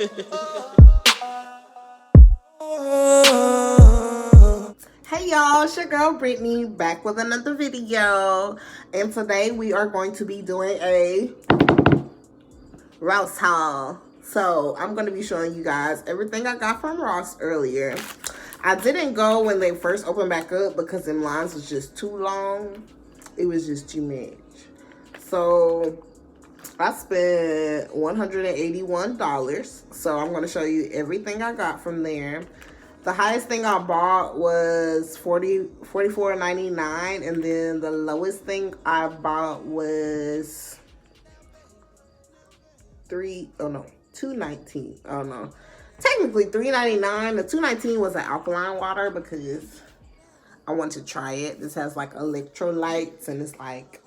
Hey y'all, it's your girl Brittany back with another video, and today we are going to be doing a Ross haul. So I'm going to be showing you guys everything I got from Ross earlier. I didn't go when they first opened back up because them lines was just too long. It was just too much. So I spent $181. So I'm going to show you everything I got from there. The highest thing I bought was $44.99, and then the lowest thing I bought was $2.19. Oh no, technically $3.99. The $2.19 was an alkaline water because I want to try it. This has like electrolytes and it's like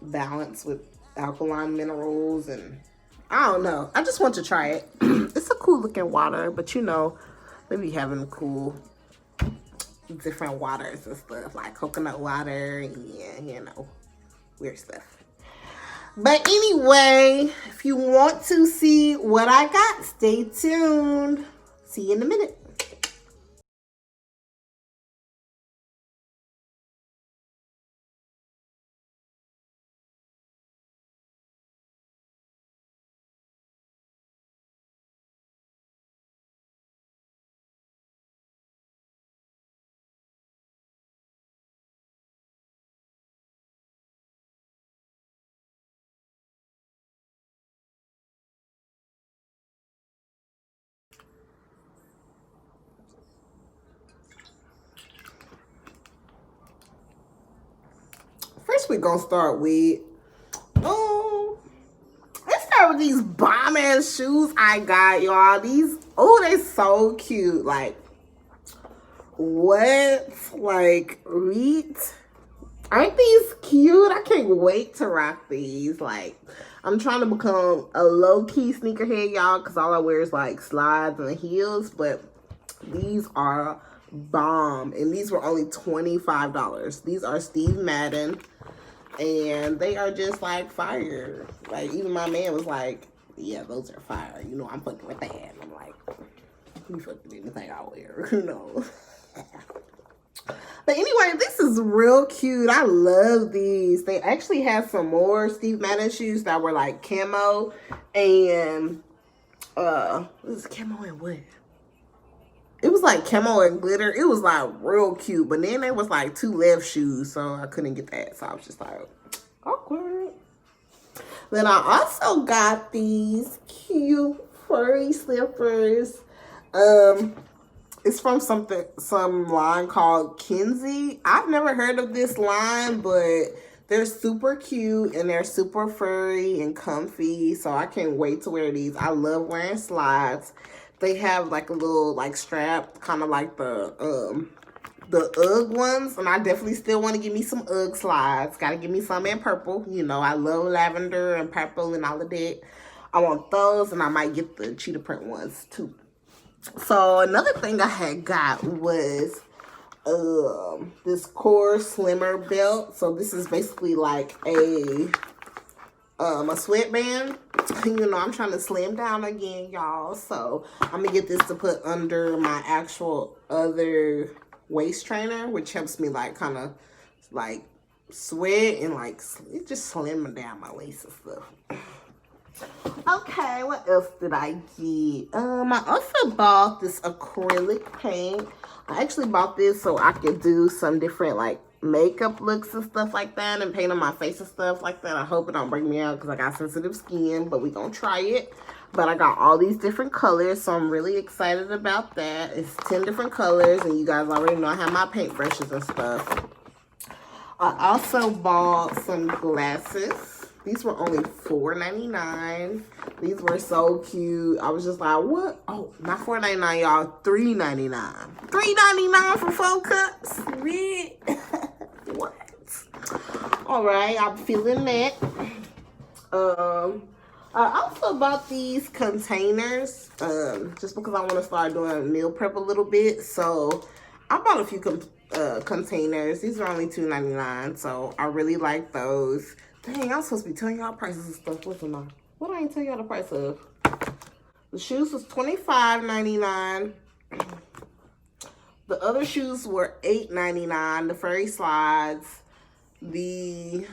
balanced with alkaline minerals, and I don't know. I just want to try it. It's a cool looking water, but you know, they be having cool different waters and stuff, like coconut water and yeah, you know, weird stuff. But anyway, if you want to see what I got, stay tuned. See you in a minute. First, we're gonna start with let's start with these bomb ass shoes I got, y'all. These, oh, they so cute. Like, what? Like, aren't these cute? I can't wait to rock these. Like, I'm trying to become a low-key sneakerhead, y'all, because all I wear is like slides and heels, but these are bomb, and these were only $25. These are Steve Madden, and they are just like fire. Like, even my man was like, yeah, those are fire, you know, I'm fucking with that. And I'm like, you fucking anything I wear, you know. But anyway, this is real cute. I love these. They actually have some more Steve Madden shoes that were like camo, and this is camo and what? It was like camo and glitter. It was like real cute. But then there was like two left shoes, so I couldn't get that. So I was just like, awkward. Then I also got these cute furry slippers. It's from some line called Kinsey. I've never heard of this line, but they're super cute and they're super furry and comfy. So I can't wait to wear these. I love wearing slides. They have like a little like strap, kind of like the UGG ones, and I definitely still want to give me some UGG slides. Gotta give me some in purple. You know, I love lavender and purple and all of that. I want those, and I might get the cheetah print ones too. So another thing I had got was this core slimmer belt. So this is basically like a sweatband. You know, I'm trying to slim down again, y'all. So I'm gonna get this to put under my actual other waist trainer, which helps me like kind of like sweat and like it just slimming down my waist and stuff. Okay, what else did I get? I also bought this acrylic paint. I actually bought this so I could do some different like makeup looks and stuff like that, and paint on my face and stuff like that. I hope it don't break me out because I got sensitive skin, but we gonna try it. But I got all these different colors, so I'm really excited about that. It's 10 different colors, and you guys already know I have my paintbrushes and stuff. I also bought some glasses. These were only $4.99. These were so cute. I was just like, what? Oh, not $4.99, y'all. $3.99. $3.99 for 4 cups? Really? What? All right, I'm feeling that. I also bought these containers just because I want to start doing meal prep a little bit. So I bought a few containers. These are only $2.99, so I really like those. Dang, I'm supposed to be telling y'all prices and stuff. Listen, what I ain't tell y'all the price of? The shoes was $25.99. The other shoes were $8.99. The furry slides. The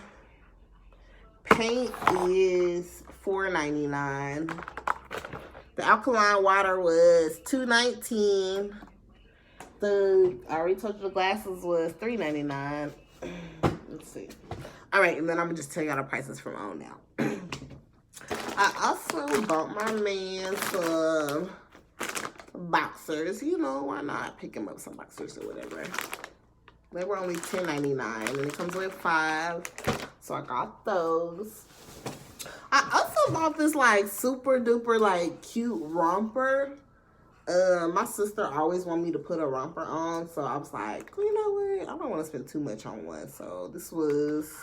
paint is $4.99. The alkaline water was $2.19. I already told you the glasses was $3.99. Let's see. All right, and then I'm gonna just tell y'all the prices from on now. I also bought my man some boxers. You know, why not pick him up some boxers or whatever. They were only $10.99, and it comes with 5. So I got those. I also bought this like super duper like cute romper. My sister always wanted me to put a romper on, so I was like, you know what? I don't want to spend too much on one. So this was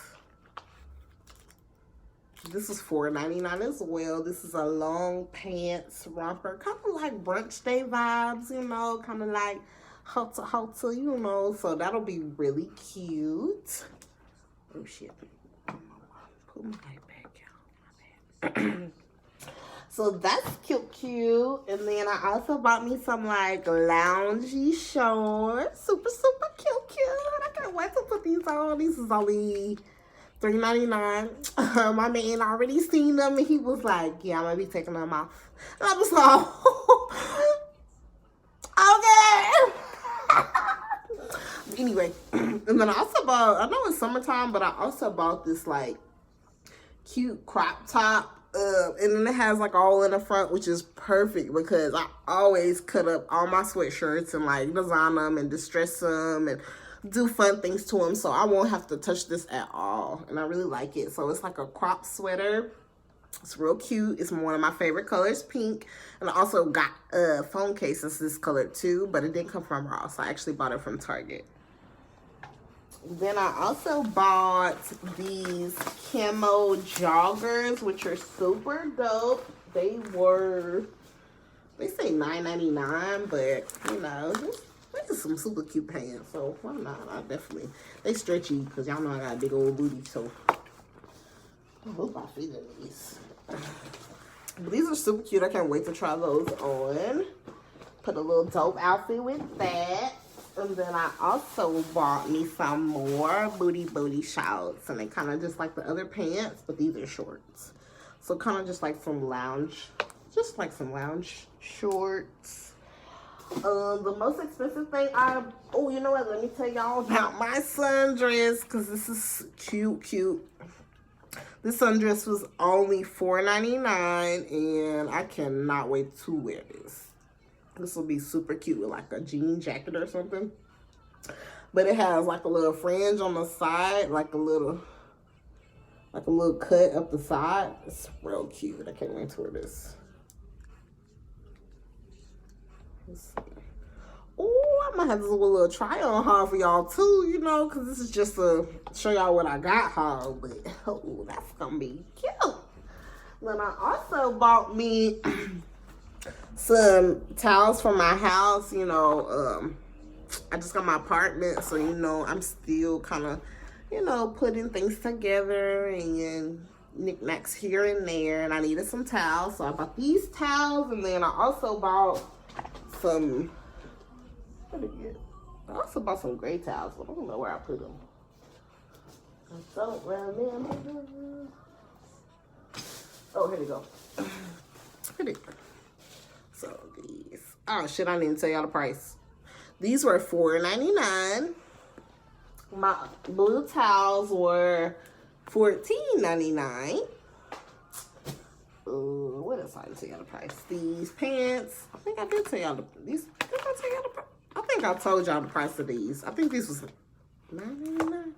$4.99 as well. This is a long pants romper, kind of like brunch day vibes, you know, kind of like hotel, you know. So that'll be really cute. Oh shit! Put my light back out. My bad. So that's cute. And then I also bought me some like loungy shorts. Super cute. I can't wait to put these on. These is only $3.99. My man already seen them and he was like, yeah, I'm gonna be taking them off. And I was like, okay. Anyway, and then I also bought, I know it's summertime, but I also bought this like cute crop top. And then it has like all in the front, which is perfect because I always cut up all my sweatshirts and like design them and distress them and do fun things to them, so I won't have to touch this at all. And I really like it. So it's like a crop sweater. It's real cute. It's one of my favorite colors, pink. And I also got a phone case that's this color too, but it didn't come from Ross. I actually bought it from Target. Then I also bought these camo joggers, which are super dope. They say $9.99, but you know, these are some super cute pants. So why not? They stretchy because y'all know I got a big old booty. So I hope I fit in these. But these are super cute. I can't wait to try those on. Put a little dope outfit with that. And then I also bought me some more booty shorts. And they kind of just like the other pants, but these are shorts. So kind of just like some lounge shorts. The most expensive thing you know what? Let me tell y'all about my sundress because this is cute. This sundress was only $4.99 and I cannot wait to wear this. This will be super cute with like a jean jacket or something. But it has like a little fringe on the side, like a little cut up the side. It's real cute. I can't wait to wear this. Oh, I might have to do a little try on haul for y'all too, you know, because this is just to show y'all what I got haul. But oh, that's gonna be cute. Then I also bought me some towels for my house. You know, I just got my apartment, so you know I'm still kind of, you know, putting things together and knickknacks here and there, and I needed some towels, so I bought these towels. And then I also bought some, what did I get? I also bought some gray towels, but I don't know where I put them. I don't remember. Oh, here we go. Here they go. So these, oh shit, I didn't tell y'all the price. These were $4.99. My blue towels were $14.99. What else I didn't tell y'all the price? These pants, I think I did tell y'all these. Did I tell y'all the price? I think I told y'all the price of these. I think this was $9.99.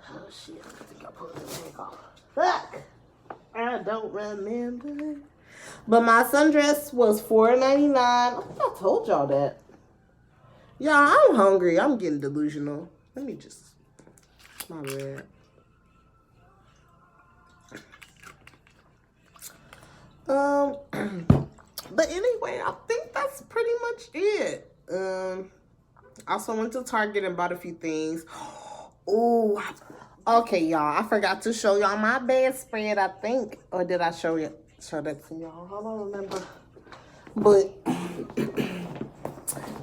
Oh shit, I think I pulled the tag off. Fuck! I don't remember. But my sundress was $4.99. I think I told y'all that. Y'all, I'm hungry. I'm getting delusional. Let me just, my bad. But anyway, I think that's pretty much it. I also went to Target and bought a few things. Oh, Okay, y'all. I forgot to show y'all my bedspread, I think. Or did I show that to y'all? I don't remember. But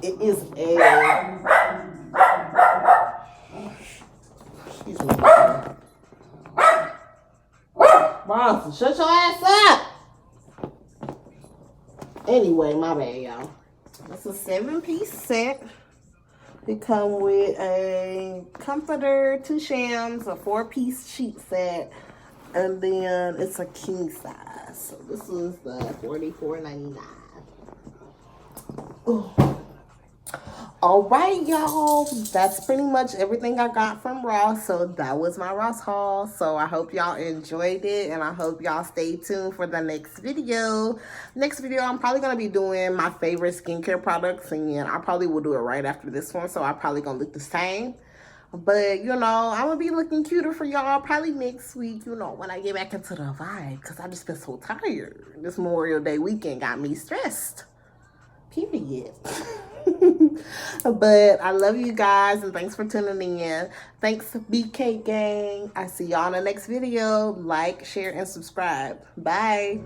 it is a... Excuse me. Bronson, shut your ass up! Anyway, my bad, y'all. It's a 7-piece set. It comes with a comforter, 2 shams, a 4-piece sheet set, and then it's a king size. So this was the $44.99. All right, y'all. That's pretty much everything I got from Ross. So that was my Ross haul. So I hope y'all enjoyed it, and I hope y'all stay tuned for the next video. Next video, I'm probably going to be doing my favorite skincare products, and I probably will do it right after this one. So I'm probably going to look the same. But, I'm going to be looking cuter for y'all probably next week, when I get back into the vibe. Because I just been so tired. This Memorial Day weekend got me stressed. Period. But I love you guys, and thanks for tuning in. Thanks, BK Gang. I see y'all in the next video. Like, share, and subscribe. Bye.